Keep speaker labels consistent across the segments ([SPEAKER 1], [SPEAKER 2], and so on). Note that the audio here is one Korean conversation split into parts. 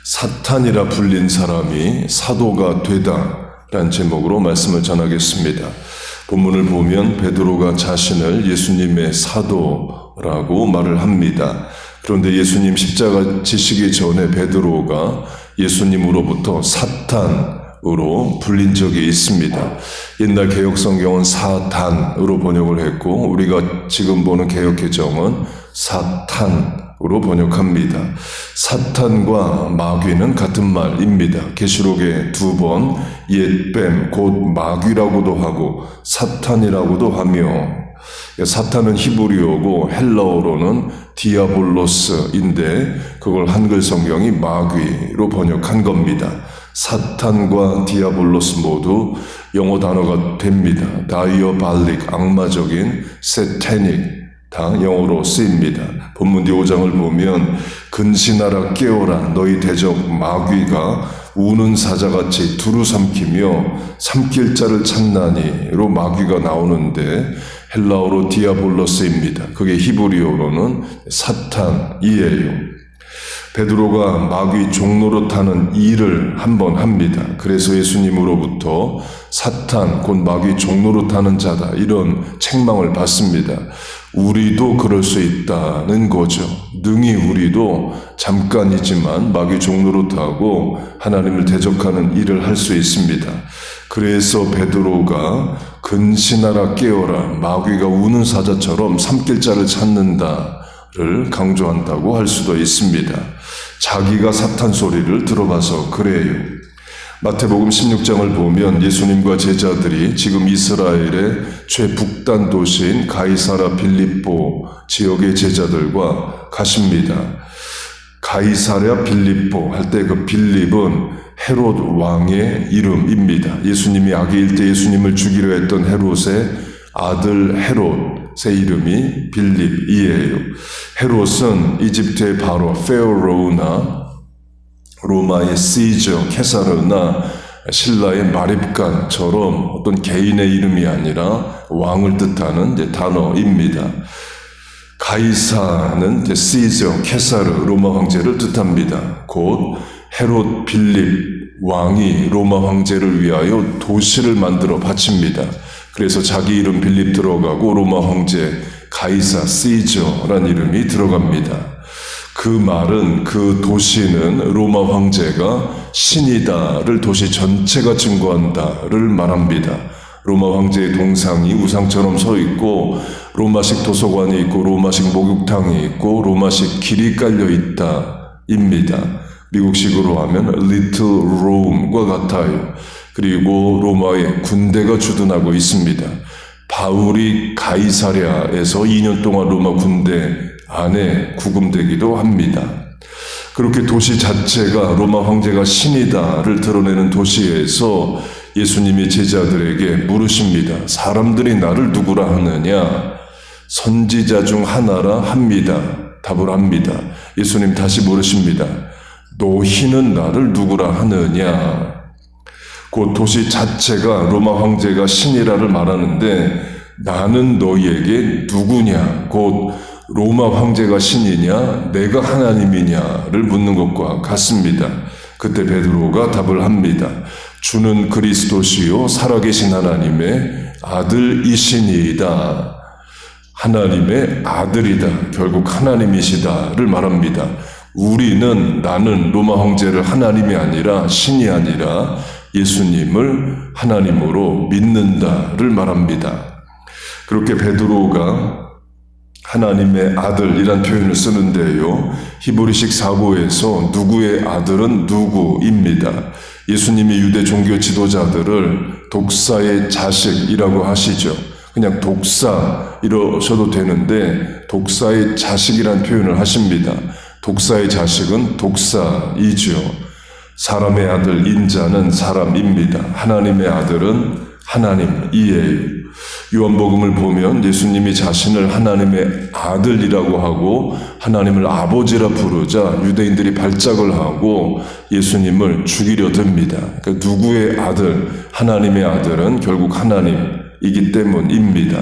[SPEAKER 1] 사탄이라 불린 사람이 사도가 되다라는 제목으로 말씀을 전하겠습니다. 본문을 보면 베드로가 자신을 예수님의 사도라고 말을 합니다. 그런데 예수님 십자가 지시기 전에 베드로가 예수님으로부터 사탄으로 불린 적이 있습니다. 옛날 개혁성경은 사단으로 번역을 했고 우리가 지금 보는 개혁개정은 사탄으로 번역합니다. 사탄과 마귀는 같은 말입니다. 계시록에 2번 옛뱀 곧 마귀라고도 하고 사탄이라고도 하며, 사탄은 히브리어고 헬라어로는 디아볼로스인데 그걸 한글 성경이 마귀로 번역한 겁니다. 사탄과 디아볼로스 모두 영어 단어가 됩니다. 다이어발릭, 악마적인, 세타닉 다 영어로 쓰입니다. 본문 뒤 5장을 보면 근신하라 깨어라 너희 대적 마귀가 우는 사자같이 두루 삼키며 삼킬 자를 찾나니로 마귀가 나오는데 헬라어로 디아볼로스입니다. 그게 히브리어로는 사탄이에요. 베드로가 마귀 종노릇하는 일을 한번 합니다. 그래서 예수님으로부터 사탄 곧 마귀 종노릇하는 자다 이런 책망을 받습니다. 우리도 그럴 수 있다는 거죠. 능히 우리도 잠깐이지만 마귀 종노릇하고 하나님을 대적하는 일을 할 수 있습니다. 그래서 베드로가 근신하라 깨어라 마귀가 우는 사자처럼 삼킬 자를 찾는다를 강조한다고 할 수도 있습니다. 자기가 사탄 소리를 들어봐서 그래요. 마태복음 16장을 보면 예수님과 제자들이 지금 이스라엘의 최북단 도시인 가이사랴 빌립보 지역의 제자들과 가십니다. 가이사랴 빌립보 할 때 그 빌립은 헤롯 왕의 이름입니다. 예수님이 아기일 때 예수님을 죽이려 했던 헤롯의 아들 헤롯의 이름이 빌립이에요. 헤롯은 이집트의 바로 페오로우나 로마의 시저, 케사르나 신라의 마립간처럼 어떤 개인의 이름이 아니라 왕을 뜻하는 단어입니다. 가이사는 시저, 케사르, 로마 황제를 뜻합니다. 곧 헤롯 빌립 왕이 로마 황제를 위하여 도시를 만들어 바칩니다. 그래서 자기 이름 빌립 들어가고 로마 황제 가이사, 시저란 이름이 들어갑니다. 그 말은 그 도시는 로마 황제가 신이다를 도시 전체가 증거한다를 말합니다. 로마 황제의 동상이 우상처럼 서 있고 로마식 도서관이 있고 로마식 목욕탕이 있고 로마식 길이 깔려 있다입니다. 미국식으로 하면 Little Rome과 같아요. 그리고 로마의 군대가 주둔하고 있습니다. 바울이 가이사랴에서 2년 동안 로마 군대 안에 구금되기도 합니다. 그렇게 도시 자체가 로마 황제가 신이다를 드러내는 도시에서 예수님이 제자들에게 물으십니다. 사람들이 나를 누구라 하느냐? 선지자 중 하나라 합니다. 답을 합니다. 예수님 다시 물으십니다. 너희는 나를 누구라 하느냐? 그 도시 자체가 로마 황제가 신이라를 말하는데 나는 너희에게 누구냐? 곧 로마 황제가 신이냐 내가 하나님이냐를 묻는 것과 같습니다. 그때 베드로가 답을 합니다. 주는 그리스도시요 살아계신 하나님의 아들이시니이다. 하나님의 아들이다. 결국 하나님이시다를 말합니다. 나는 로마 황제를 하나님이 아니라 신이 아니라 예수님을 하나님으로 믿는다를 말합니다. 그렇게 베드로가 하나님의 아들이란 표현을 쓰는데요. 히브리식 사고에서 누구의 아들은 누구입니다. 예수님이 유대 종교 지도자들을 독사의 자식이라고 하시죠. 그냥 독사 이러셔도 되는데 독사의 자식이란 표현을 하십니다. 독사의 자식은 독사이죠. 사람의 아들 인자는 사람입니다. 하나님의 아들은 하나님이에요. 요한복음을 보면 예수님이 자신을 하나님의 아들이라고 하고 하나님을 아버지라 부르자 유대인들이 발작을 하고 예수님을 죽이려 듭니다. 그러니까 누구의 아들, 하나님의 아들은 결국 하나님이기 때문입니다.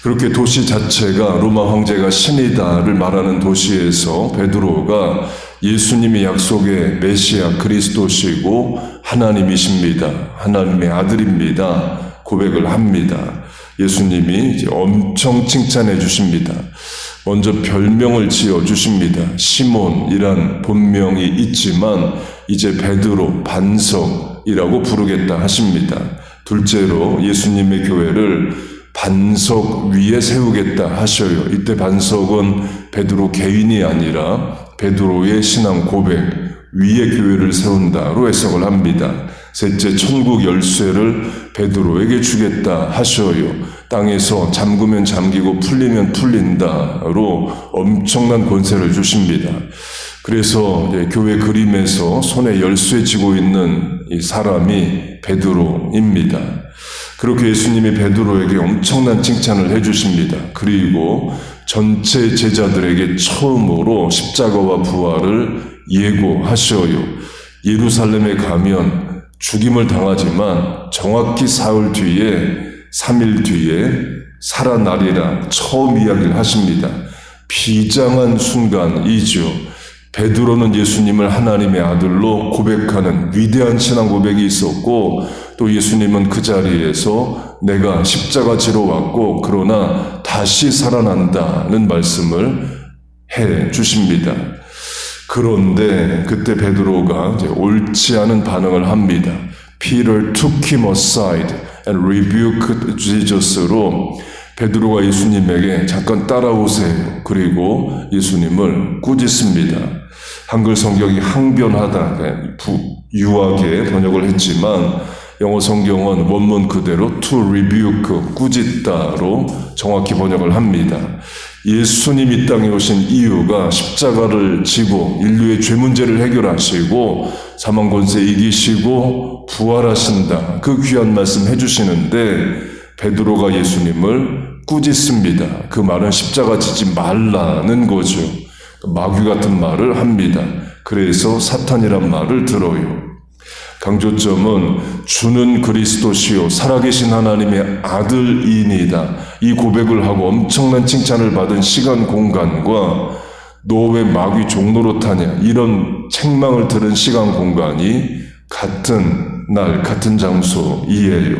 [SPEAKER 1] 그렇게 도시 자체가 로마 황제가 신이다를 말하는 도시에서 베드로가 예수님이 약속의 메시아 그리스도시고 하나님이십니다. 하나님의 아들입니다. 고백을 합니다. 예수님이 이제 엄청 칭찬해 주십니다. 먼저 별명을 지어 주십니다. 시몬이란 본명이 있지만 이제 베드로 반석이라고 부르겠다 하십니다. 둘째로 예수님의 교회를 반석 위에 세우겠다 하셔요. 이때 반석은 베드로 개인이 아니라 베드로의 신앙 고백 위에 교회를 세운다로 해석을 합니다. 셋째, 천국 열쇠를 베드로에게 주겠다 하셔요. 땅에서 잠그면 잠기고 풀리면 풀린다로 엄청난 권세를 주십니다. 그래서 교회 그림에서 손에 열쇠 쥐고 있는 이 사람이 베드로입니다. 그렇게 예수님이 베드로에게 엄청난 칭찬을 해주십니다. 그리고 전체 제자들에게 처음으로 십자가와 부활을 예고하셔요. 예루살렘에 가면 죽임을 당하지만 정확히 3일 뒤에 살아나리라 처음 이야기를 하십니다. 비장한 순간이죠. 베드로는 예수님을 하나님의 아들로 고백하는 위대한 신앙 고백이 있었고, 또 예수님은 그 자리에서 내가 십자가 지러 왔고 그러나 다시 살아난다는 말씀을 해 주십니다. 그런데 그때 베드로가 이제 옳지 않은 반응을 합니다. Peter took him aside and rebuked Jesus로 베드로가 예수님에게 잠깐 따라오세요. 그리고 예수님을 꾸짖습니다. 한글 성경이 항변하다, 유하게 번역을 했지만 영어 성경은 원문 그대로 to rebuke, 꾸짖다로 정확히 번역을 합니다. 예수님 이 땅에 오신 이유가 십자가를 지고 인류의 죄 문제를 해결하시고 사망 권세 이기시고 부활하신다. 그 귀한 말씀 해주시는데 베드로가 예수님을 꾸짖습니다. 그 말은 십자가 지지 말라는 거죠. 마귀 같은 말을 합니다. 그래서 사탄이란 말을 들어요. 강조점은 주는 그리스도시요 살아계신 하나님의 아들이니이다. 이 고백을 하고 엄청난 칭찬을 받은 시간 공간과 너 왜 마귀 종노릇하냐 이런 책망을 들은 시간 공간이 같은 날 같은 장소이에요.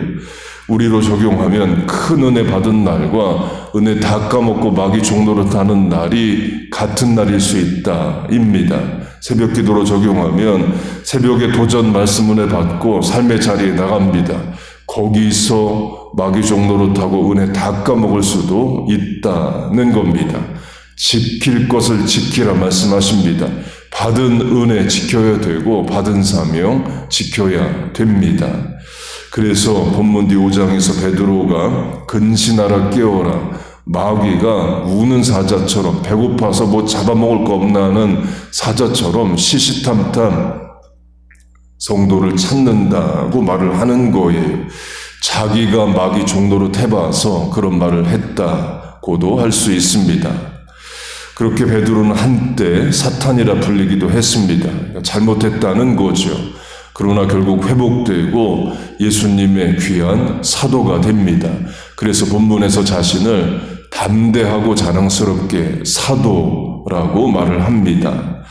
[SPEAKER 1] 우리로 적용하면 큰 은혜 받은 날과 은혜 다 까먹고 마귀 종노릇하는 날이 같은 날일 수 있다입니다. 새벽 기도로 적용하면 새벽에 도전 말씀 은혜 받고 삶의 자리에 나갑니다. 거기서 마귀 종노릇하고 은혜 다 까먹을 수도 있다는 겁니다. 지킬 것을 지키라 말씀하십니다. 받은 은혜 지켜야 되고 받은 사명 지켜야 됩니다. 그래서 본문 뒤 5장에서 베드로가 근신하라 깨어라 마귀가 우는 사자처럼 배고파서 뭐 잡아먹을 거 없나 하는 사자처럼 시시탐탐 성도를 찾는다고 말을 하는 거예요. 자기가 마귀 종노릇 해봐서 그런 말을 했다고도 할 수 있습니다. 그렇게 베드로는 한때 사탄이라 불리기도 했습니다. 잘못했다는 거죠. 그러나 결국 회복되고 예수님의 귀한 사도가 됩니다. 그래서 본문에서 자신을 담대하고 자랑스럽게 사도라고 말을 합니다.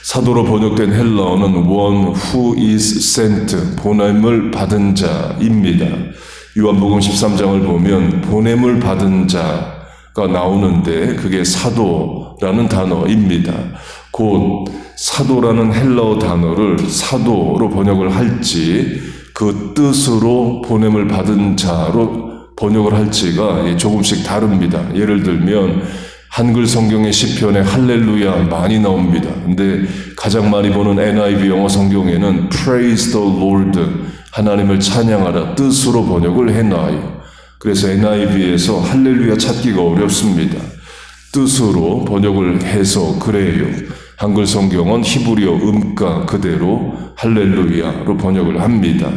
[SPEAKER 1] 사도로 번역된 헬라어는 one who is sent, 보냄을 받은 자입니다. 요한복음 13장을 보면 보냄을 받은 자가 나오는데 그게 사도라는 단어입니다. 곧 사도라는 헬라어 단어를 사도로 번역을 할지 그 뜻으로 보냄을 받은 자로 번역을 할지가 조금씩 다릅니다. 예를 들면 한글 성경의 시편에 할렐루야 많이 나옵니다. 근데 가장 많이 보는 NIV 영어 성경에는 Praise the Lord, 하나님을 찬양하라 뜻으로 번역을 해놔요. 그래서 NIV에서 할렐루야 찾기가 어렵습니다. 뜻으로 번역을 해서 그래요. 한글 성경은 히브리어 음가 그대로 할렐루야로 번역을 합니다.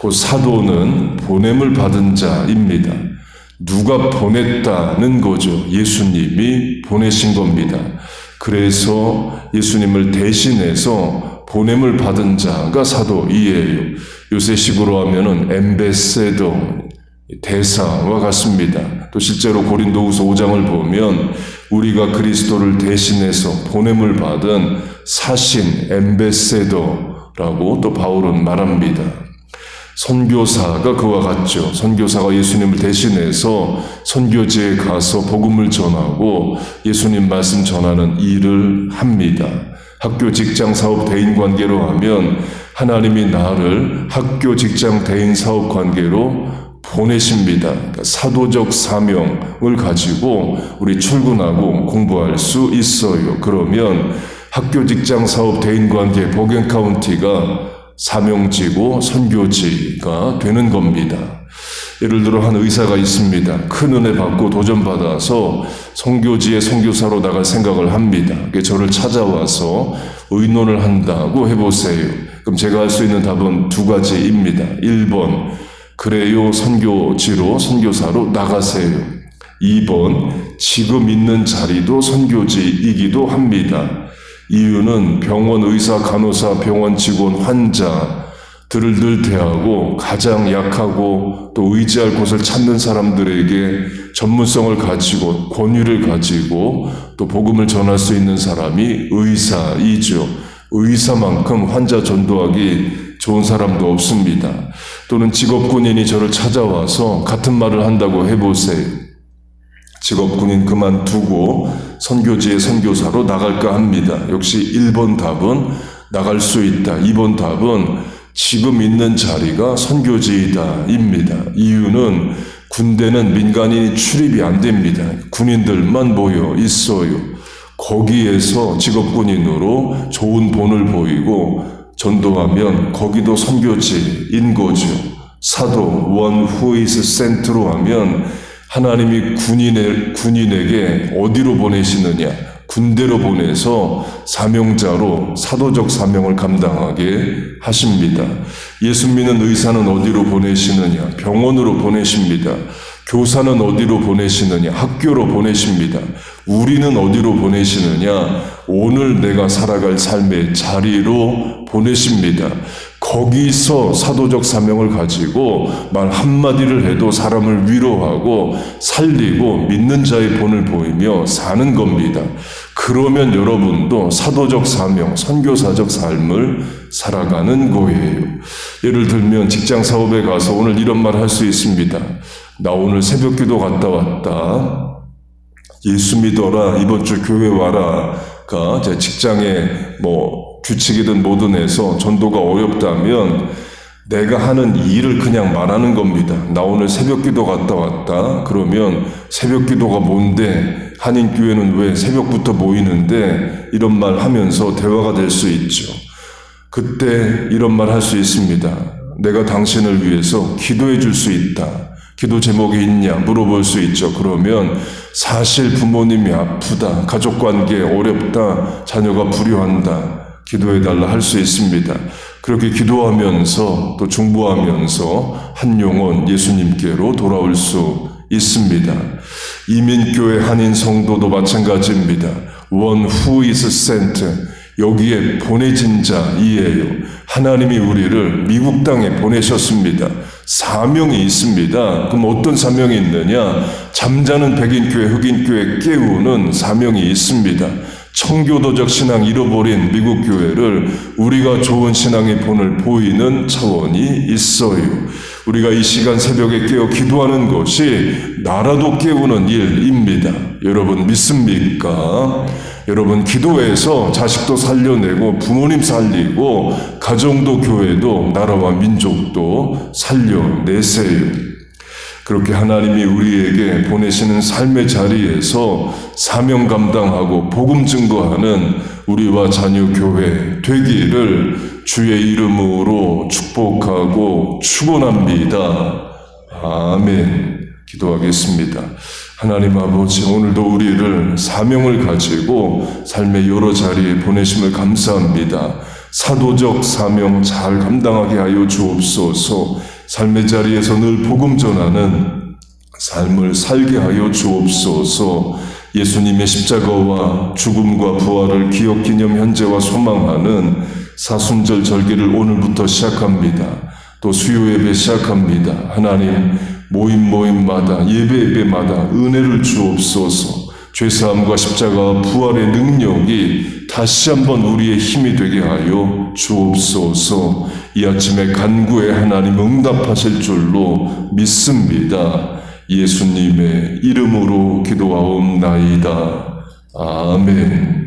[SPEAKER 1] 그 사도는 보냄을 받은 자입니다. 누가 보냈다는 거죠. 예수님이 보내신 겁니다. 그래서 예수님을 대신해서 보냄을 받은 자가 사도이에요. 요새식으로 하면은 엠베세더, 대사와 같습니다. 또 실제로 고린도후서 5장을 보면 우리가 그리스도를 대신해서 보냄을 받은 사신 엠베세더라고 또 바울은 말합니다. 선교사가 그와 같죠. 선교사가 예수님을 대신해서 선교지에 가서 복음을 전하고 예수님 말씀 전하는 일을 합니다. 학교, 직장, 사업, 대인 관계로 하면 하나님이 나를 학교, 직장, 대인, 사업 관계로 보내십니다. 그러니까 사도적 사명을 가지고 우리 출근하고 공부할 수 있어요. 그러면 학교, 직장, 사업, 대인 관계, 복연 카운티가 사명지고 선교지가 되는 겁니다. 예를 들어 한 의사가 있습니다. 큰 은혜 받고 도전받아서 선교지에 선교사로 나갈 생각을 합니다. 저를 찾아와서 의논을 한다고 해보세요. 그럼 제가 할 수 있는 답은 두 가지입니다. 1번, 그래요, 선교지로 선교사로 나가세요. 2번, 지금 있는 자리도 선교지이기도 합니다. 이유는 병원 의사, 간호사, 병원 직원, 환자들을 늘 대하고 가장 약하고 또 의지할 곳을 찾는 사람들에게 전문성을 가지고 권위를 가지고 또 복음을 전할 수 있는 사람이 의사이죠. 의사만큼 환자 전도하기 좋은 사람도 없습니다. 또는 직업군인이 저를 찾아와서 같은 말을 한다고 해보세요. 직업군인 그만두고 선교지의 선교사로 나갈까 합니다. 역시 1번 답은 나갈 수 있다. 2번 답은 지금 있는 자리가 선교지이다 입니다. 이유는 군대는 민간인이 출입이 안 됩니다. 군인들만 모여 있어요. 거기에서 직업군인으로 좋은 본을 보이고 전도하면 거기도 선교지인 거죠. 사도 one who is sent로 하면 하나님이 군인에게 어디로 보내시느냐? 군대로 보내서 사명자로 사도적 사명을 감당하게 하십니다. 예수 믿는 의사는 어디로 보내시느냐? 병원으로 보내십니다. 교사는 어디로 보내시느냐? 학교로 보내십니다. 우리는 어디로 보내시느냐? 오늘 내가 살아갈 삶의 자리로 보내십니다. 거기서 사도적 사명을 가지고 말 한마디를 해도 사람을 위로하고 살리고 믿는 자의 본을 보이며 사는 겁니다. 그러면 여러분도 사도적 사명, 선교사적 삶을 살아가는 거예요. 예를 들면 직장 사업에 가서 오늘 이런 말 할 수 있습니다. 나 오늘 새벽기도 갔다 왔다. 예수 믿어라. 이번 주 교회 와라가 제 직장에 규칙이든 뭐든 해서 전도가 어렵다면 내가 하는 일을 그냥 말하는 겁니다. 나 오늘 새벽기도 갔다 왔다. 그러면 새벽기도가 뭔데? 한인교회는 왜 새벽부터 모이는데? 이런 말 하면서 대화가 될 수 있죠. 그때 이런 말 할 수 있습니다. 내가 당신을 위해서 기도해 줄 수 있다. 기도 제목이 있냐 물어볼 수 있죠. 그러면 사실 부모님이 아프다, 가족관계 어렵다, 자녀가 불효한다, 기도해달라 할 수 있습니다. 그렇게 기도하면서 또 중보하면서 한 영혼 예수님께로 돌아올 수 있습니다. 이민교회 한인 성도도 마찬가지입니다. One who is sent, 여기에 보내진 자이에요. 하나님이 우리를 미국 땅에 보내셨습니다. 사명이 있습니다. 그럼 어떤 사명이 있느냐? 잠자는 백인교회, 흑인교회 깨우는 사명이 있습니다. 청교도적 신앙 잃어버린 미국 교회를 우리가 좋은 신앙의 본을 보이는 차원이 있어요. 우리가 이 시간 새벽에 깨어 기도하는 것이 나라도 깨우는 일입니다. 여러분 믿습니까? 여러분 기도해서 자식도 살려내고 부모님 살리고 가정도 교회도 나라와 민족도 살려내세요. 그렇게 하나님이 우리에게 보내시는 삶의 자리에서 사명 감당하고 복음 증거하는 우리와 자녀 교회 되기를 주의 이름으로 축복하고 축원합니다. 아멘. 기도하겠습니다. 하나님 아버지, 오늘도 우리를 사명을 가지고 삶의 여러 자리에 보내심을 감사합니다. 사도적 사명 잘 감당하게 하여 주옵소서. 삶의 자리에서 늘 복음 전하는 삶을 살게 하여 주옵소서. 예수님의 십자가와 죽음과 부활을 기억, 기념, 현재와 소망하는 사순절 절기를 오늘부터 시작합니다. 또 수요 예배 시작합니다. 하나님, 모임마다 예배마다 은혜를 주옵소서. 죄사함과 십자가 부활의 능력이 다시 한번 우리의 힘이 되게 하여 주옵소서. 이 아침에 간구에 하나님 응답하실 줄로 믿습니다. 예수님의 이름으로 기도하옵나이다. 아멘.